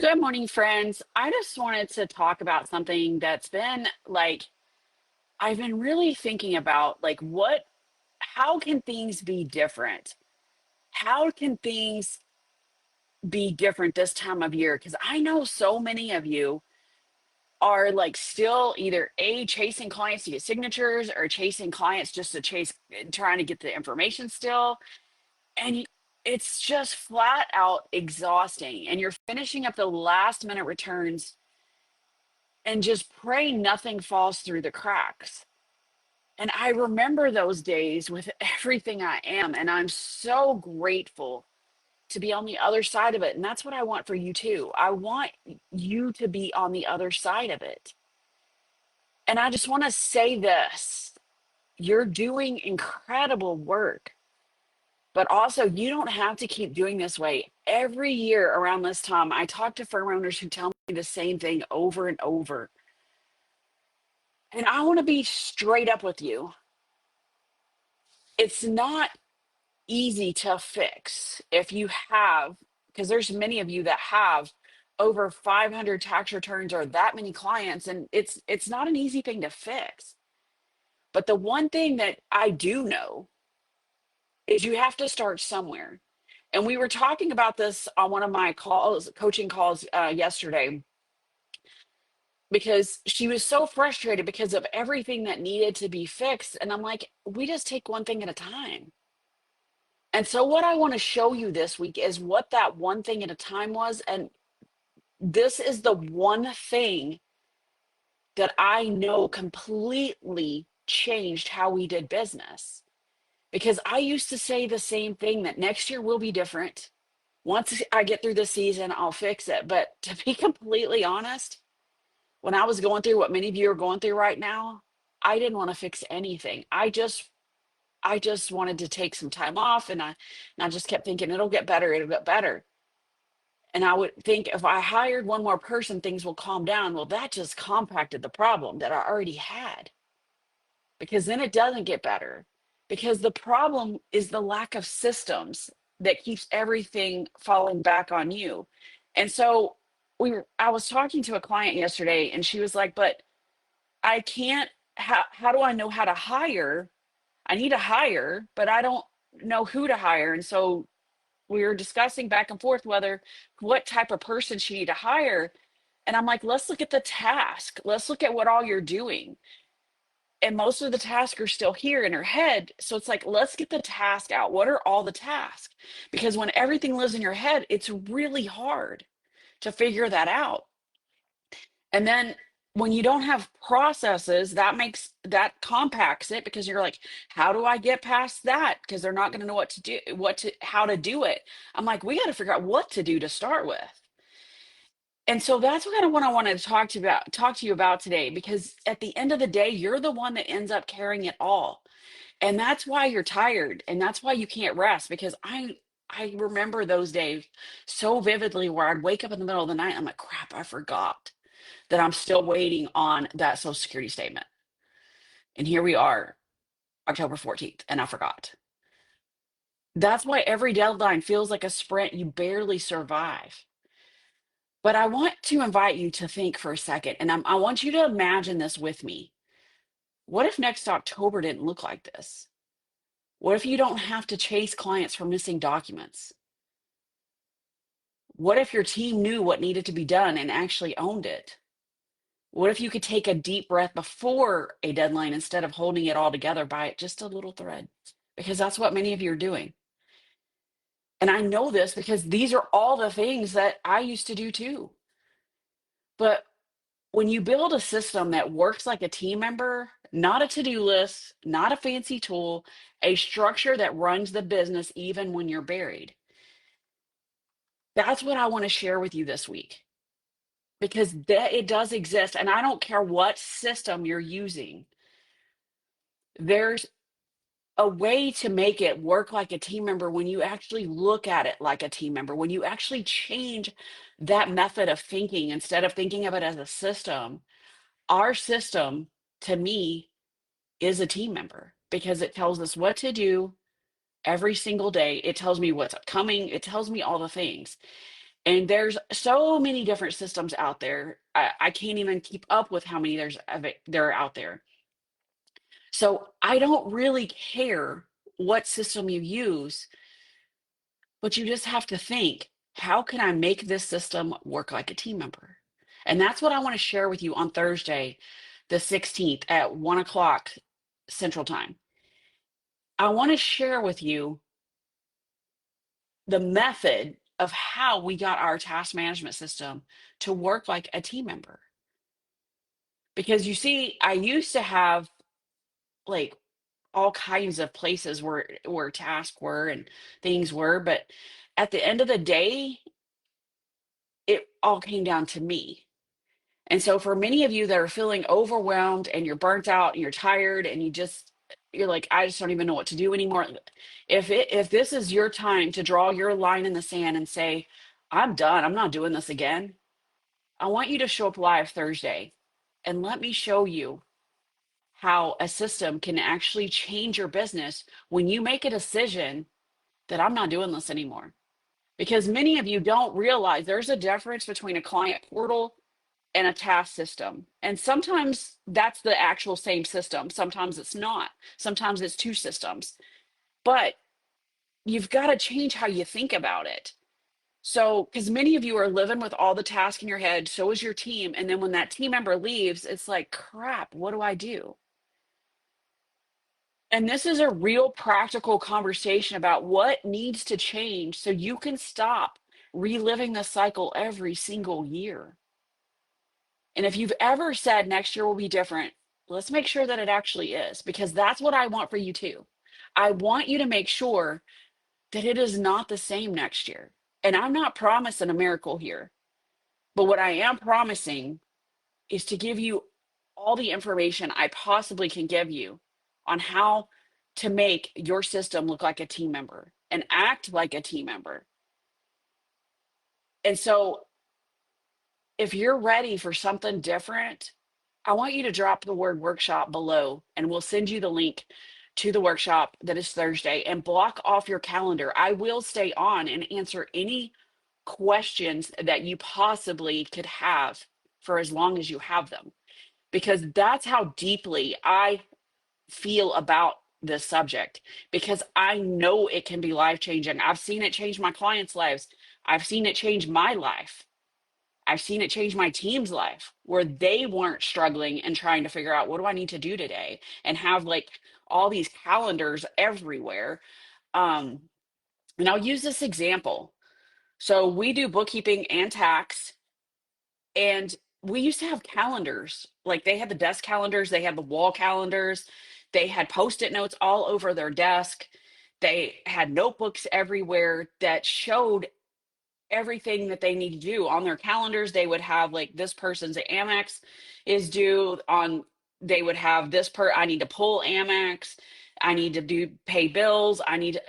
Good morning, friends. I just wanted to talk about something that's been I've been really thinking about how can things be different? How can things be different this time of year? Because I know so many of you are still either A, chasing clients to get signatures or chasing clients just to trying to get the information still. And it's just flat out exhausting. And you're finishing up the last minute returns and just pray nothing falls through the cracks. And I remember those days with everything I am. And I'm so grateful to be on the other side of it. And that's what I want for you too. I want you to be on the other side of it. And I just want to say this: you're doing incredible work, but also you don't have to keep doing this way. Every year around this time, I talk to firm owners who tell me the same thing over and over. And I want to be straight up with you. It's not easy to fix if you have, because there's many of you that have over 500 tax returns or that many clients, and it's not an easy thing to fix. But the one thing that I do know is you have to start somewhere. And we were talking about this on one of my calls, coaching calls yesterday, because she was so frustrated because of everything that needed to be fixed. And I'm like, we just take one thing at a time. And so, what I want to show you this week is what that one thing at a time was. And this is the one thing that I know completely changed how we did business. Because I used to say the same thing, that next year will be different. Once I get through the season, I'll fix it. But to be completely honest, when I was going through what many of you are going through right now, I didn't want to fix anything. I just wanted to take some time off, and I just kept thinking it'll get better, it'll get better. And I would think if I hired one more person, things will calm down. Well, that just compacted the problem that I already had, because then it doesn't get better. Because the problem is the lack of systems that keeps everything falling back on you. And so I was talking to a client yesterday, and she was like, but I can't, how do I know how to hire? I need to hire, but I don't know who to hire. And so we were discussing back and forth whether what type of person she need to hire. And I'm like, let's look at the task. Let's look at what all you're doing. And most of the tasks are still here in her head. So it's like, let's get the task out. What are all the tasks? Because when everything lives in your head, it's really hard to figure that out. And then when you don't have processes, that compacts it, because you're like, how do I get past that? Because they're not going to know what to do, how to do it. I'm like, we got to figure out what to do to start with. And so that's kind of what I wanted to talk to you about today, because at the end of the day, you're the one that ends up carrying it all. And that's why you're tired, and that's why you can't rest, because I remember those days so vividly where I'd wake up in the middle of the night. I'm like, crap, I forgot that I'm still waiting on that Social Security statement. And here we are, October 14th, and I forgot. That's why every deadline feels like a sprint you barely survive. But I want to invite you to think for a second, and I want you to imagine this with me. What if next October didn't look like this? What if you don't have to chase clients for missing documents? What if your team knew what needed to be done and actually owned it? What if you could take a deep breath before a deadline instead of holding it all together by just a little thread? Because that's what many of you are doing. And I know this because these are all the things that I used to do too. But when you build a system that works like a team member, not a to do list, not a fancy tool, a structure that runs the business even when you're buried, that's what I want to share with you this week. Because it does exist. And I don't care what system you're using, there's a way to make it work like a team member when you actually look at it like a team member, when you actually change that method of thinking instead of thinking of it as a system. Our system, to me, is a team member, because it tells us what to do every single day. It tells me what's coming, it tells me all the things. And there's so many different systems out there. I can't even keep up with how many there are out there. So I don't really care what system you use, but you just have to think, how can I make this system work like a team member? And that's what I want to share with you on Thursday, the 16th at 1 o'clock Central Time. I want to share with you the method of how we got our task management system to work like a team member. Because you see, I used to have like all kinds of places where tasks were and things were, but at the end of the day, it all came down to me. And so for many of you that are feeling overwhelmed and you're burnt out and you're tired and you're like, I just don't even know what to do anymore. If this is your time to draw your line in the sand and say, I'm done, I'm not doing this again, I want you to show up live Thursday and let me show you how a system can actually change your business when you make a decision that I'm not doing this anymore. Because many of you don't realize there's a difference between a client portal and a task system. And sometimes that's the actual same system. Sometimes it's not. Sometimes it's two systems. But you've got to change how you think about it. So, because many of you are living with all the tasks in your head, so is your team. And then when that team member leaves, it's like, crap, what do I do? And this is a real practical conversation about what needs to change so you can stop reliving the cycle every single year. And if you've ever said next year will be different, let's make sure that it actually is, because that's what I want for you too. I want you to make sure that it is not the same next year. And I'm not promising a miracle here, but what I am promising is to give you all the information I possibly can give you on how to make your system look like a team member and act like a team member. And so if you're ready for something different, I want you to drop the word workshop below and we'll send you the link to the workshop that is Thursday, and block off your calendar. I will stay on and answer any questions that you possibly could have for as long as you have them, because that's how deeply I feel about this subject, because I know it can be life changing. I've seen it change my clients' lives. I've seen it change my life. I've seen it change my team's life where they weren't struggling and trying to figure out, what do I need to do today, and have like all these calendars everywhere. Um, and I'll use this example. So we do bookkeeping and tax, and we used to have calendars. Like they had the desk calendars, they had the wall calendars, they had post-it notes all over their desk. They had notebooks everywhere that showed everything that they need to do on their calendars. They would have like, this person's Amex is due on, they would have I need to pull Amex, I need to pay bills,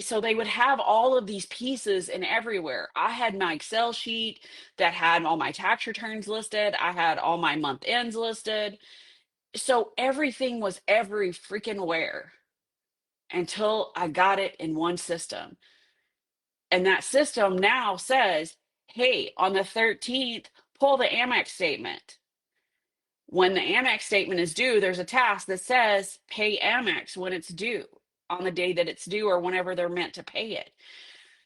so they would have all of these pieces and everywhere. I had my Excel sheet that had all my tax returns listed. I had all my month ends listed. So everything was every freaking where until I got it in one system. And that system now says, hey, on the 13th, pull the Amex statement. When the Amex statement is due, there's a task that says pay Amex when it's due, on the day that it's due or whenever they're meant to pay it.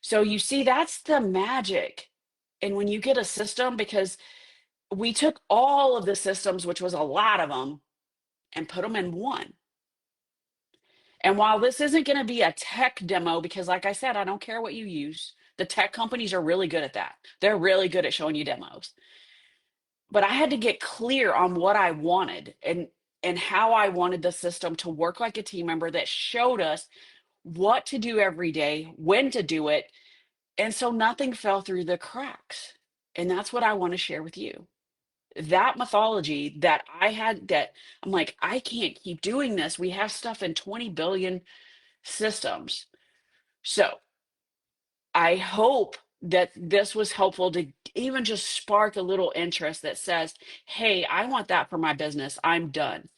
So you see, that's the magic. And when you get a system, because we took all of the systems, which was a lot of them, and put them in one. And while this isn't going to be a tech demo, because like I said, I don't care what you use. The tech companies are really good at that. They're really good at showing you demos. But I had to get clear on what I wanted and how I wanted the system to work like a team member that showed us what to do every day, when to do it. And so nothing fell through the cracks. And that's what I want to share with you. That mythology that I had, that I'm like, I can't keep doing this. We have stuff in 20 billion systems. So I hope that this was helpful to even just spark a little interest that says, hey, I want that for my business. I'm done.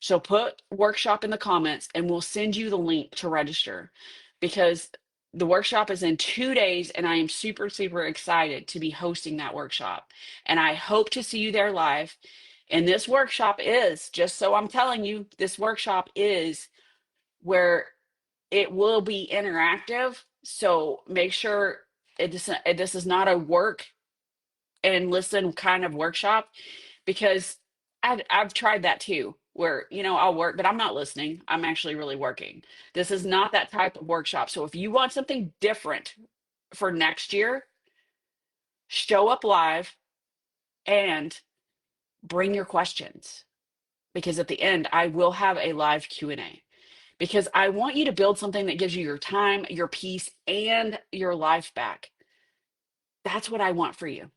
So put workshop in the comments and we'll send you the link to register, because The workshop is in 2 days, and I am super, super excited to be hosting that workshop. And I hope to see you there live. And this workshop is, just so I'm telling you, this workshop is where it will be interactive. So make sure this is not a work and listen kind of workshop, because I've tried that too, where, I'll work, but I'm not listening. I'm actually really working. This is not that type of workshop. So if you want something different for next year, show up live and bring your questions, because at the end I will have a live Q&A, because I want you to build something that gives you your time, your peace, and your life back. That's what I want for you.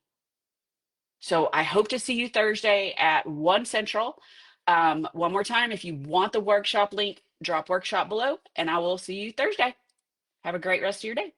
So I hope to see you Thursday at 1 Central. One more time, if you want the workshop link, drop workshop below, and I will see you Thursday. Have a great rest of your day.